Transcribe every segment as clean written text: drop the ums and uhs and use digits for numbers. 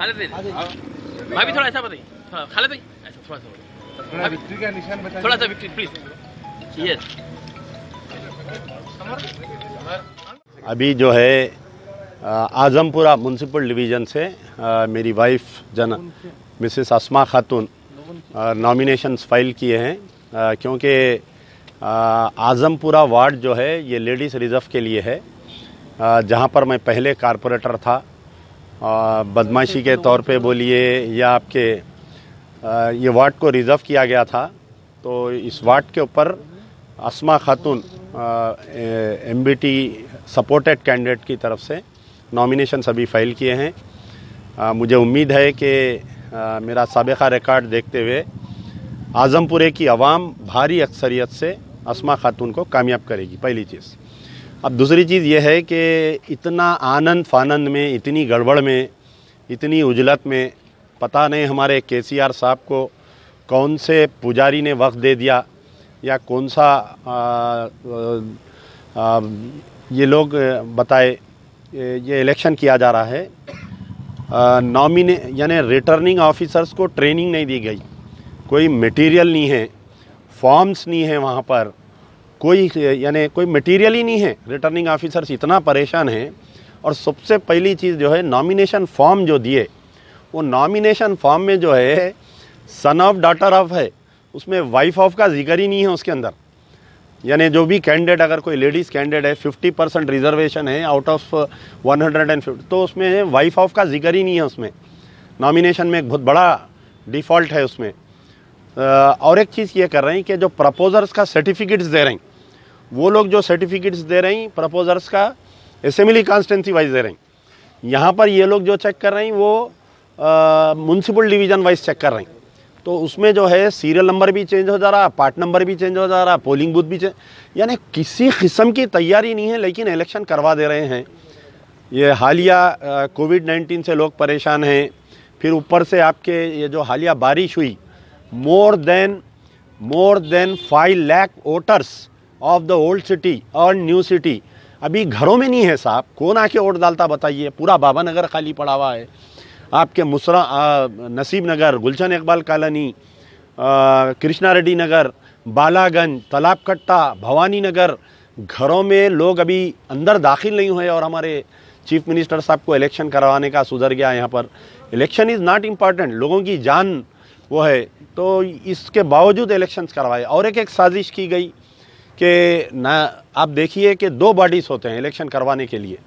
खालिद भाभी थोड़ा ऐसा बताइए, खालिद भाई ऐसा थोड़ा सा विक्ट्री का निशान बताइए, थोड़ा सा विक्ट्री प्लीज। यस अभी जो है आजमपुरा म्यूनसिपल डिवीज़न से मेरी वाइफ मिसेस अस्मा खातून नॉमिनेशंस फाइल किए हैं, क्योंकि आजमपुरा वार्ड जो है ये लेडीज़ रिज़र्व के लिए है, जहाँ पर मैं पहले कारपोरेटर था। बदमाशी के तौर पे बोलिए या आपके ये वार्ड को रिज़र्व किया गया था, तो इस वार्ड के ऊपर अस्मा खातून MBT सपोर्टेड कैंडिडेट की तरफ से नॉमिनेशन सभी फाइल किए हैं। मुझे उम्मीद है कि मेरा साबिक़ा रिकॉर्ड देखते हुए आज़मपुरे की आवाम भारी अक्सरियत से अस्मा खातून को कामयाब करेगी, पहली चीज़। अब दूसरी चीज़ ये है कि इतना आनंद फानंद में, इतनी गड़बड़ में, इतनी उजलत में, पता नहीं हमारे KCR साहब को कौन से पुजारी ने वक्त दे दिया या कौन सा ये लोग बताए ये इलेक्शन किया जा रहा है। यानी रिटर्निंग ऑफिसर्स को ट्रेनिंग नहीं दी गई, कोई मटेरियल नहीं है, फॉर्म्स नहीं है वहाँ पर, कोई यानी कोई मटेरियल ही नहीं है। रिटर्निंग ऑफिसर्स इतना परेशान हैं। और सबसे पहली चीज़ जो है नॉमिनेशन फॉर्म जो दिए, वो नॉमिनेशन फॉर्म में जो है सन ऑफ डॉटर ऑफ है, उसमें वाइफ ऑफ का जिक्र ही नहीं है उसके अंदर। यानी जो भी कैंडिडेट, अगर कोई लेडीज़ कैंडिडेट है, 50% रिजर्वेशन है आउट ऑफ 150, तो उसमें वाइफ ऑफ का जिक्र ही नहीं है उसमें। नॉमिनेशन में एक बहुत बड़ा डिफ़ॉल्ट है उसमें। और एक चीज़ ये कर रहे हैं कि जो प्रपोजर्स का सर्टिफिकेट्स दे रहे हैं, वो लोग जो सर्टिफिकेट्स दे रहे हैं प्रपोजर्स का असेंबली कॉन्स्टिट्यूंसी वाइज दे रहे हैं। यहाँ पर ये लोग जो चेक कर रहे हैं वो म्यूनसिपल डिवीज़न वाइज चेक कर रहे हैं, तो उसमें जो है सीरियल नंबर भी चेंज हो जा रहा, पार्ट नंबर भी चेंज हो जा रहा, पोलिंग बूथ भी चेंज, यानी किसी किस्म की तैयारी नहीं है, लेकिन इलेक्शन करवा दे रहे हैं। ये हालिया कोविड-19 से लोग परेशान हैं, फिर ऊपर से आपके ये जो हालिया बारिश हुई, more than 5 lakh voters of the old city और न्यू सिटी अभी घरों में नहीं है साहब। कौन आके वोट डालता बताइए? पूरा बाबा नगर खाली पड़ा हुआ है, आपके नसीब नगर, गुलशन इकबाल कॉलोनी, कृष्णा रेड्डी नगर, बालागंज, तालाब कट्टा, भवानी नगर, घरों में लोग अभी अंदर दाखिल नहीं हुए। और हमारे चीफ मिनिस्टर साहब को इलेक्शन करवाने का सुधर गया। यहाँ पर इलेक्शन इज़ नॉट इम्पॉर्टेंट, लोगों की जान वो है, तो इसके बावजूद इलेक्शंस करवाए। और एक साजिश की गई कि ना, आप देखिए कि 2 बॉडीज़ होते हैं इलेक्शन करवाने के लिए,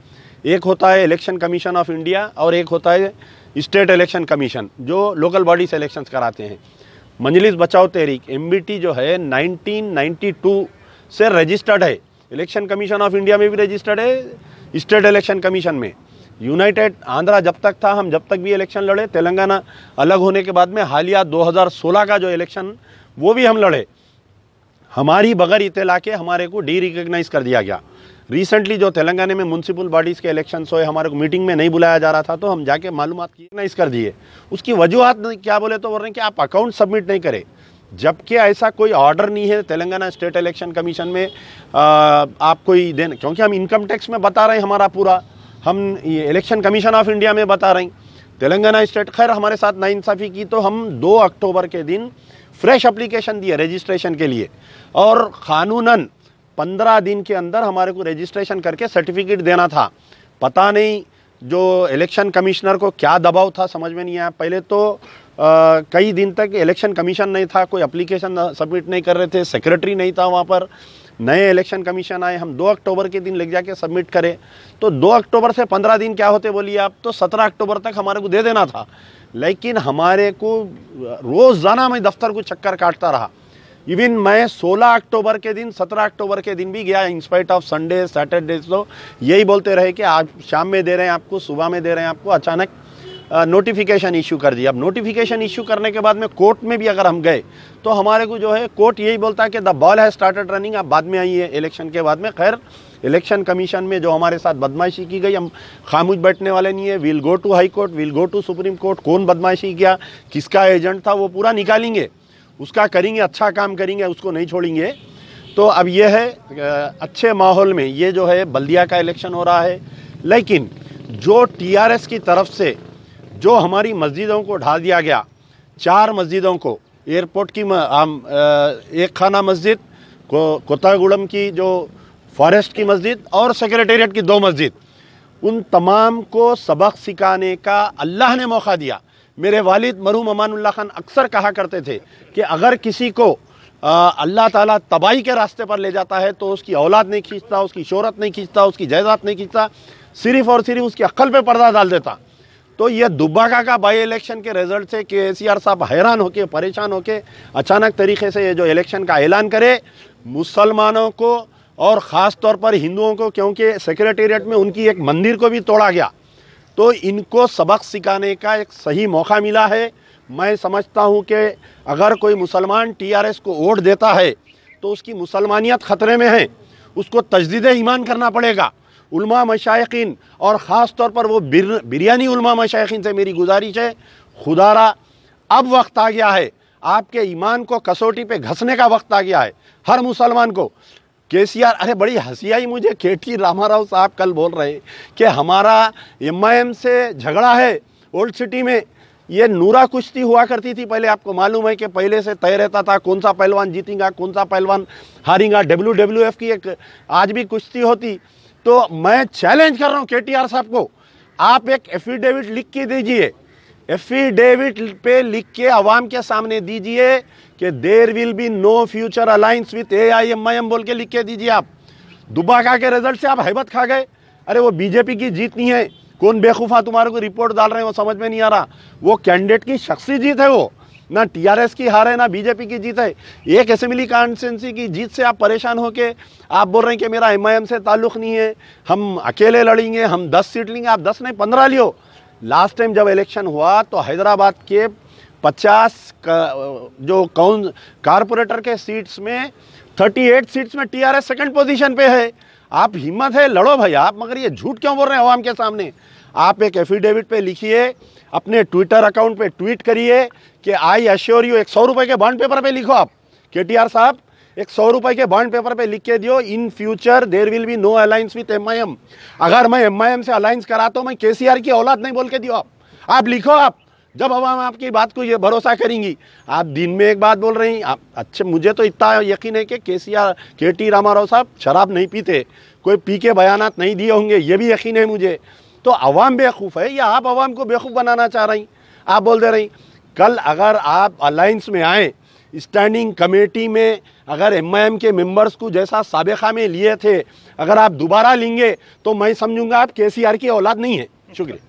एक होता है इलेक्शन कमीशन ऑफ इंडिया और एक होता है स्टेट इलेक्शन कमीशन, जो लोकल बॉडी से इलेक्शंस कराते हैं। मजलिस बचाओ तहरीक MBT जो है 1992 से रजिस्टर्ड है, इलेक्शन कमीशन ऑफ इंडिया में भी रजिस्टर्ड है, स्टेट इलेक्शन कमीशन में। यूनाइटेड आंध्रा जब तक था, हम जब तक भी इलेक्शन लड़े, तेलंगाना अलग होने के बाद में हालिया 2016 का जो इलेक्शन वो भी हम लड़े, हमारी बगैर इत्तला के हमारे को डी रिकग्नाइज कर दिया गया। रिसेंटली जो तेलंगाना में म्यूनसिपल बॉडीज़ के इलेक्शंस हुए, हमारे को मीटिंग में नहीं बुलाया जा रहा था, तो हम जाके मालूमात की रिकग्नाइज कर दिए। उसकी वजूहत क्या बोले तो बोल रहे हैं कि आप अकाउंट सबमिट नहीं करें, जबकि ऐसा कोई ऑर्डर नहीं है तेलंगाना स्टेट इलेक्शन कमीशन में आप कोई देना, क्योंकि हम इनकम टैक्स में बता रहे हैं हमारा पूरा, हम इलेक्शन कमीशन ऑफ इंडिया में बता रहे हैं, तेलंगाना स्टेट खैर हमारे साथ नाइंसाफ़ी की, तो हम 2 अक्टूबर के दिन फ्रेश एप्लीकेशन दिए रजिस्ट्रेशन के लिए, और कानूनन 15 दिन के अंदर हमारे को रजिस्ट्रेशन करके सर्टिफिकेट देना था। पता नहीं जो इलेक्शन कमिश्नर को क्या दबाव था, समझ में नहीं आया। पहले तो कई दिन तक इलेक्शन कमीशन नहीं था, कोई एप्लीकेशन सबमिट नहीं कर रहे थे, सेक्रेटरी नहीं था वहाँ पर। नए इलेक्शन कमीशन आए, हम 2 अक्टूबर के दिन ले जाके सबमिट करें, तो 2 अक्टूबर से 15 दिन क्या होते बोलिए आप, तो 17 अक्टूबर तक हमारे को दे देना था। लेकिन हमारे को रोज़ाना मैं दफ्तर को चक्कर काटता रहा। इवन मैं 16 अक्टूबर के दिन, 17 अक्टूबर के दिन भी गया, इंस्पाइट ऑफ संडे सैटरडे, तो यही बोलते रहे कि आज शाम में दे रहे हैं आपको, सुबह में दे रहे हैं आपको। अचानक नोटिफिकेशन इशू कर दिया। अब नोटिफिकेशन इशू करने के बाद में कोर्ट में भी अगर हम गए तो हमारे को जो है कोर्ट यही बोलता है कि the ball has started running, आप बाद में आइए इलेक्शन के बाद में। खैर इलेक्शन कमीशन में जो हमारे साथ बदमाशी की गई, हम खामोश बैठने वाले नहीं है। Will go to high court, will go to supreme court. कौन बदमाशी किया, किसका एजेंट था, वो पूरा निकालेंगे, उसका करेंगे, अच्छा काम करेंगे, उसको नहीं छोड़ेंगे। तो अब ये है अच्छे माहौल में ये जो है बल्दिया का इलेक्शन हो रहा है। लेकिन जो टीआरएस की तरफ से जो हमारी मस्जिदों को ढा दिया गया, 4 मस्जिदों को, एयरपोर्ट की एक खाना मस्जिद, कोतागुड़म की जो फॉरेस्ट की मस्जिद और सेक्रेटेरिएट की 2 मस्जिद, उन तमाम को सबक सिखाने का अल्लाह ने मौका दिया। मेरे वालिद मरहूम अमानुल्लाह खान अक्सर कहा करते थे कि अगर किसी को अल्लाह ताला तबाही के रास्ते पर ले जाता है तो उसकी औलाद नहीं खींचता, उसकी शोहरत नहीं खींचता, उसकी जायदाद नहीं खींचता, सिर्फ और सिर्फ उसकी अक्ल पे पर्दा डाल देता। तो यह दुब्बाका का बाई इलेक्शन के रिजल्ट से केसीआर साहब हैरान होके, परेशान होके अचानक तरीके से ये जो इलेक्शन का ऐलान करे, मुसलमानों को और ख़ास तौर पर हिंदुओं को, क्योंकि सेक्रेटेरिएट में उनकी एक मंदिर को भी तोड़ा गया, तो इनको सबक सिखाने का एक सही मौका मिला है। मैं समझता हूँ कि अगर कोई मुसलमान टीआरएस को वोट देता है तो उसकी मुसलमानियत ख़तरे में है, उसको तजदीद ईमान करना पड़ेगा। उलमा मशाइखीन और ख़ास तौर पर वो बिरयानी उलमा मशाइखीन से मेरी गुजारिश है, खुदारा अब वक्त आ गया है, आपके ईमान को कसौटी पे घसने का वक्त आ गया है हर मुसलमान को। केसीआर, अरे बड़ी हंसी आई मुझे, केटी रामाराव साहब कल बोल रहे कि हमारा एमआईएम से झगड़ा है ओल्ड सिटी में। ये नूरा कुश्ती हुआ करती थी पहले, आपको मालूम है कि पहले से तय रहता था कौन सा पहलवान जीतेगा, कौन सा पहलवान हारेगा। WWF की एक आज भी कुश्ती होती। तो मैं चैलेंज कर रहा हूँ केटीआर साहब को, आप एक एफिडेविट लिख के दीजिए, एफिडेविट पे लिख के अवाम के सामने दीजिए कि there will be no future alliance with AIMIM बोल के लिख के दीजिए। आप दुब्बाका के रिजल्ट से आप हैबत खा गए। अरे वो बीजेपी की जीत नहीं है, कौन बेवकूफ़ा तुम्हारे को रिपोर्ट डाल रहे हैं वो समझ में नहीं आ रहा। वो कैंडिडेट की शख्सी जीत है, वो ना टीआरएस की हार है ना बीजेपी की जीत है। एक असेंबली कॉन्स्टिट्यूंसी की जीत से आप परेशान होके आप बोल रहे हैं कि मेरा एमआईएम से ताल्लुक़ नहीं है, हम अकेले लड़ेंगे, हम 10 सीट लेंगे। आप 10 नहीं 15 लियो। लास्ट टाइम जब इलेक्शन हुआ तो हैदराबाद के 50 जो कारपोरेटर के सीट्स में 38 सीट्स में टीआरएस सेकंड पोजीशन पे है। आप हिम्मत है लड़ो भाई आप, मगर ये झूठ क्यों बोल रहे हैं अवाम के सामने। आप एक एफिडेविट पे लिखिए, अपने ट्विटर अकाउंट पे ट्वीट करिए कि आई अश्योर यू, 100 रुपए के बॉन्ड पेपर पे लिखो आप, केटीआर साहब 100 रुपए के बॉन्ड पेपर पे लिख के दियो, in future there will be no alliance with MIM. अगर मैं एमआईएम से अलायंस कराता हूं मैं केसीआर की औलाद नहीं बोल के दियो। आप लिखो, आप जब अवाम आपकी बात को ये भरोसा करेंगी। आप दिन में एक बात बोल रही हैं आप, अच्छा मुझे तो इतना यकीन है कि केटी रामाराव साहब शराब नहीं पीते, कोई पी के बयानात नहीं दिए होंगे, ये भी यकीन है मुझे। तो अवाम बेवकूफ़ है या आप अवाम को बेवकूफ़ बनाना चाह रही? आप बोल दे रही कल अगर आप अलायंस में आए, स्टैंडिंग कमेटी में अगर एमआईएम के मेंबर्स को जैसा साबिका में लिए थे अगर आप दोबारा लेंगे तो मैं समझूंगा आप केसीआर की औलाद नहीं है। शुक्रिया।